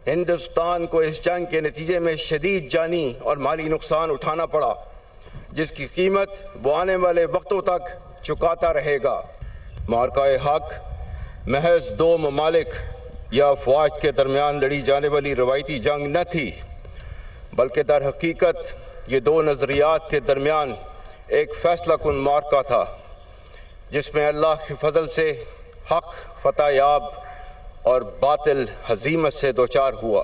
ہندوستان کو اس جنگ کے نتیجے میں شدید جانی اور مالی نقصان اٹھانا پڑا، جس کی قیمت وہ آنے والے وقتوں تک چکاتا رہے گا۔ معرکہ حق محض دو ممالک یا افواج کے درمیان لڑی جانے والی روایتی جنگ نہ تھی، بلکہ در حقیقت یہ دو نظریات کے درمیان ایک فیصلہ کن معرکہ تھا، جس میں اللہ کے فضل سے حق فتح یاب اور باطل ہزیمت سے دوچار ہوا۔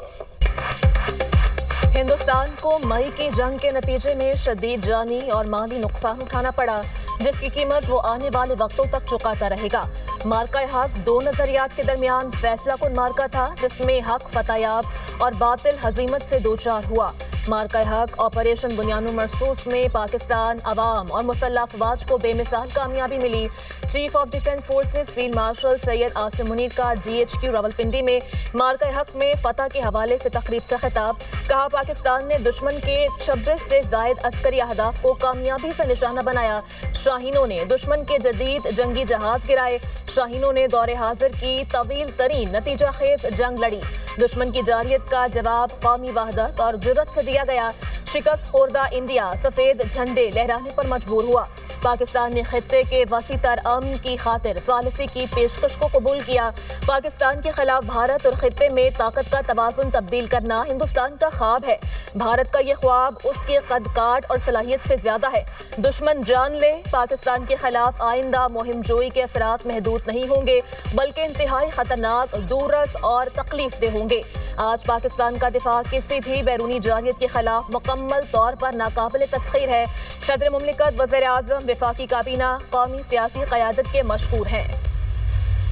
ہندوستان کو مئی کی جنگ کے نتیجے میں شدید جانی اور مالی نقصان اٹھانا پڑا، جس کی قیمت وہ آنے والے وقتوں تک چکاتا رہے گا۔ معرکہ حق دو نظریات کے درمیان فیصلہ کن معرکہ تھا، جس میں حق فتح یاب اور باطل ہزیمت سے دوچار ہوا۔ معرکہ حق آپریشن بنیاد مرصوص میں پاکستان عوام اور مسلح افواج کو بے مثال کامیابی ملی۔ Chief of defence forces field marshal Syed Asim Munir کا GHQ راولپنڈی میں معرکہ حق میں فتح کے حوالے سے تقریب سے خطاب، کہا پاکستان نے دشمن کے 26 سے زائد عسکری اہداف کو کامیابی سے نشانہ بنایا۔ شاہینوں نے دشمن کے جدید جنگی جہاز گرائے۔ شاہینوں نے دور حاضر کی طویل ترین نتیجہ خیز جنگ لڑی۔ دشمن کی جارحیت کا جواب قومی وحدت اور جرأت سے دیا گیا۔ شکست خوردہ انڈیا سفید جھنڈے لہرانے پر مجبور ہوا۔ پاکستان نے خطے کے وسیع تر امن کی خاطر ثالثی کی پیشکش کو قبول کیا۔ پاکستان کے خلاف بھارت اور خطے میں طاقت کا توازن تبدیل کرنا ہندوستان کا خواب ہے۔ بھارت کا یہ خواب اس کی قد کاٹ اور صلاحیت سے زیادہ ہے۔ دشمن جان لے، پاکستان کے خلاف آئندہ مہم جوئی کے اثرات محدود نہیں ہوں گے، بلکہ انتہائی خطرناک، دوررس اور تکلیف دہ ہوں گے۔ آج پاکستان کا دفاع کسی بھی بیرونی جارحیت کے خلاف مکمل طور پر ناقابل تسخیر ہے۔ صدر مملکت، وزیر اعظم، وفاقی کابینہ قومی سیاسی قیادت کے مشکور ہیں۔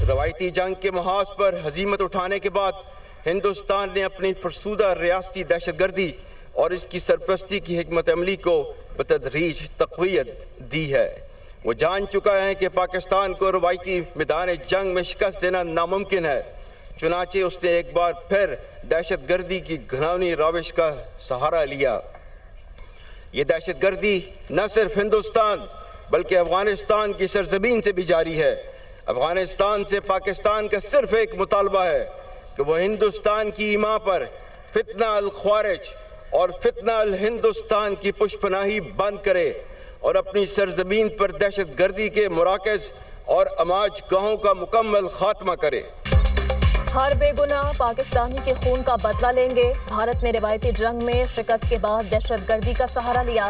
روایتی جنگ کے محاذ پر ہزیمت اٹھانے کے بعد ہندوستان نے اپنی فرسودہ ریاستی دہشت گردی اور اس کی سرپرستی کی حکمت عملی کو بتدریج تقویت دی ہے۔ وہ جان چکا ہے کہ پاکستان کو روایتی میدان جنگ میں شکست دینا ناممکن ہے، چنانچہ اس نے ایک بار پھر دہشت گردی کی گھناؤنی روش کا سہارا لیا۔ یہ دہشت گردی نہ صرف ہندوستان بلکہ افغانستان کی سرزمین سے بھی جاری ہے۔ افغانستان سے پاکستان کا صرف ایک مطالبہ ہے کہ وہ ہندوستان کی ایما پر فتنہ الخوارج اور فتنہ الہندوستان کی پشپناہی بند کرے اور اپنی سرزمین پر دہشت گردی کے مراکز اور اماج گاہوں کا مکمل خاتمہ کرے۔ ہر بے گناہ پاکستانی کے خون کا بدلہ لیں گے۔ بھارت نے روایتی جنگ میں شکست کے بعد دہشت گردی کا سہارا لیا۔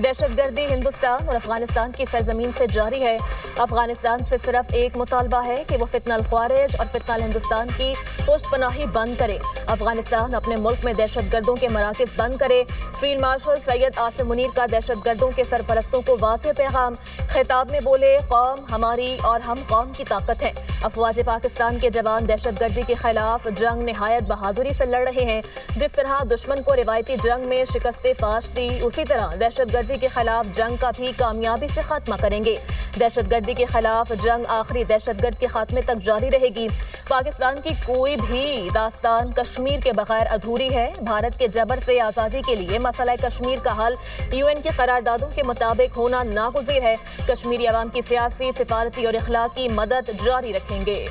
دہشت گردی ہندوستان اور افغانستان کی سرزمین سے جاری ہے۔ افغانستان سے صرف ایک مطالبہ ہے کہ وہ فتنہ الخوارج اور فتنہ الہندوستان کی پشت پناہی بند کرے۔ افغانستان اپنے ملک میں دہشت گردوں کے مراکز بند کرے۔ فیلڈ مارشل سید عاصم منیر کا دہشت گردوں کے سرپرستوں کو واضح پیغام، خطاب میں بولے، قوم ہماری اور ہم قوم کی طاقت ہیں۔ افواج پاکستان کے جوان دہشت گردی کے خلاف جنگ نہایت بہادری سے لڑ رہے ہیں۔ جس طرح دشمن کو روایتی جنگ میں شکست فاش دی، اسی طرح دہشت گردی کے خلاف جنگ کا بھی کامیابی سے خاتمہ کریں گے۔ دہشت گردی کے خلاف جنگ آخری دہشت گرد کے خاتمے تک جاری رہے گی۔ پاکستان کی کوئی بھی داستان کشمیر کے بغیر ادھوری ہے۔ بھارت کے جبر سے آزادی کے لیے مسئلہ کشمیر کا حل UN کی قراردادوں کے مطابق ہونا ناگزیر ہے۔ کشمیری عوام کی سیاسی، سفارتی اور اخلاقی مدد جاری رکھیں گے۔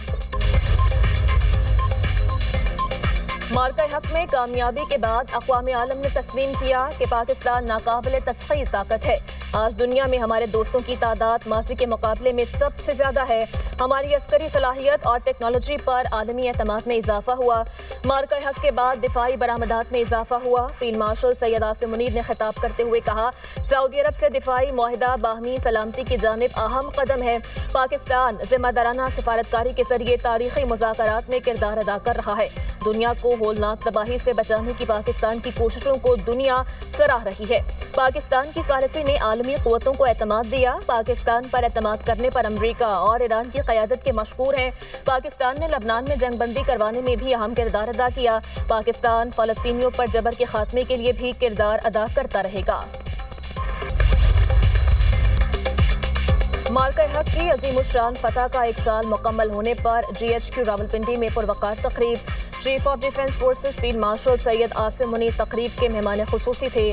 معرکہ حق میں کامیابی کے بعد اقوام عالم نے تسلیم کیا کہ پاکستان ناقابل تسخیر طاقت ہے۔ آج دنیا میں ہمارے دوستوں کی تعداد ماضی کے مقابلے میں سب سے زیادہ ہے۔ ہماری عسکری صلاحیت اور ٹیکنالوجی پر عالمی اعتماد میں اضافہ ہوا۔ معرکہ حق کے بعد دفاعی برآمدات میں اضافہ ہوا۔ فیلڈ مارشل سید عاصم منیر نے خطاب کرتے ہوئے کہا، سعودی عرب سے دفاعی معاہدہ باہمی سلامتی کی جانب اہم قدم ہے۔ پاکستان ذمہ دارانہ سفارتکاری کے ذریعے تاریخی مذاکرات میں کردار ادا کر رہا ہے۔ دنیا کو ہولناک تباہی سے بچانے کی پاکستان کی کوششوں کو دنیا سراہ رہی ہے۔ پاکستان کی ثالثی نے عالمی قوتوں کو اعتماد دیا۔ پاکستان پر اعتماد کرنے پر امریکہ اور ایران کی قیادت کے مشکور ہیں۔ پاکستان نے لبنان میں جنگ بندی کروانے میں بھی اہم کردار ادا کیا۔ پاکستان فلسطینیوں پر جبر کے خاتمے کے لیے بھی کردار ادا کرتا رہے گا۔ معرکہ حق کی عظیم الشان فتح کا 1 سال مکمل ہونے پر GHQ راولپنڈی میں پروقار تقریب۔ Chief of defence forces field marshal Syed Asim Munir تقریب کے مہمان خصوصی تھے۔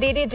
DDG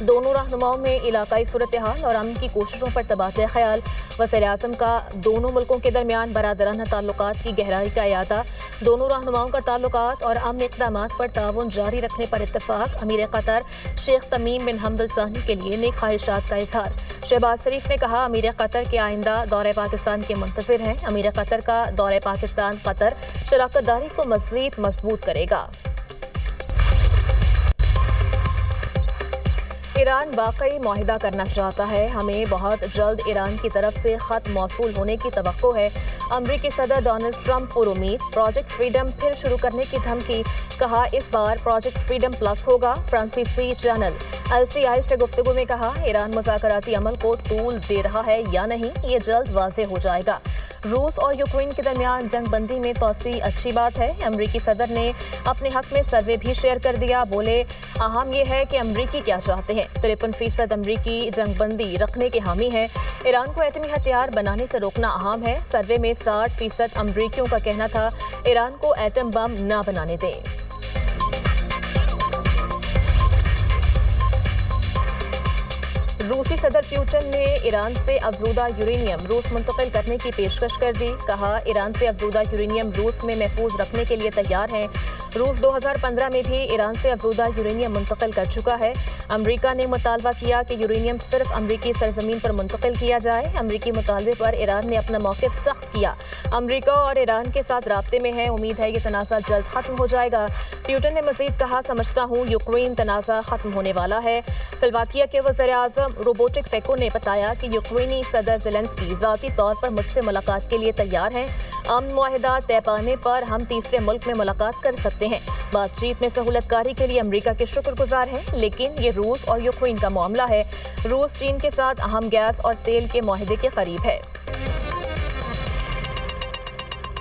دونوں رہنماؤں میں علاقائی صورتحال اور امن کی کوششوں پر تبادلہ خیال. وزیراعظم کا دونوں ملکوں کے درمیان برادرانہ تعلقات کی گہرائی کا اعادہ. دونوں رہنماؤں کا تعلقات اور امن اقدامات پر تعاون جاری رکھنے پر اتفاق. امیر قطر شیخ تمیم بن حمد الثانی کے لیے نیک خواہشات کا اظہار. شہباز شریف نے کہا امیر قطر کے آئندہ دورہ پاکستان کے منتظر ہیں. امیر قطر کا دورہ پاکستان قطر شراکت داری کو مزید مضبوط کرے گا. ایران واقعی معاہدہ کرنا چاہتا ہے. ہمیں بہت جلد ایران کی طرف سے خط موصول ہونے کی توقع ہے. امریکی صدر ڈونلڈ ٹرمپ پر امید. پروجیکٹ فریڈم پھر شروع کرنے کی دھمکی. کہا اس بار پروجیکٹ فریڈم پلس ہوگا. فرانسیسی چینل LCI سے گفتگو میں کہا ایران مذاکراتی عمل کو طول دے رہا ہے یا نہیں یہ جلد واضح ہو جائے گا. روس اور یوکرین کے درمیان جنگ بندی میں توسیع اچھی بات ہے. امریکی صدر نے اپنے حق میں سروے بھی شیئر کر دیا. بولے اہم یہ ہے کہ امریکی کیا چاہتے ہیں. 53% امریکی جنگ بندی رکھنے کے حامی ہیں. ایران کو ایٹمی ہتھیار بنانے سے روکنا اہم ہے. سروے میں 60% امریکیوں کا کہنا تھا ایران کو ایٹم بم نہ بنانے دیں. روسی صدر پیوٹن نے ایران سے افزودہ یورینیم روس منتقل کرنے کی پیشکش کر دی. کہا ایران سے افزودہ یورینیم روس میں محفوظ رکھنے کے لیے تیار ہیں. روس 2015 میں بھی ایران سے افزودہ یورینیم منتقل کر چکا ہے. امریکہ نے مطالبہ کیا کہ یورینیم صرف امریکی سرزمین پر منتقل کیا جائے. امریکی مطالبے پر ایران نے اپنا موقف سخت کیا. امریکہ اور ایران کے ساتھ رابطے میں ہے. امید ہے یہ تنازع جلد ختم ہو جائے گا. پیوٹن نے مزید کہا سمجھتا ہوں یوکرین تنازع ختم ہونے والا ہے. سلواکیہ کے وزیر اعظم روبوٹک فیکو نے بتایا کہ یوکرینی صدر زیلنسکی ذاتی طور پر مجھ سے ملاقات کے لیے تیار ہیں. امن معاہدہ طے پانے پر ہم تیسرے ملک میں ملاقات کر سکتے ہیں. بات چیت میں سہولت کاری کے لیے امریکہ کے شکر گزار ہیں لیکن یہ روس اور یوکرین کا معاملہ ہے. روس چین کے ساتھ اہم گیس اور تیل کے معاہدے کے قریب ہے.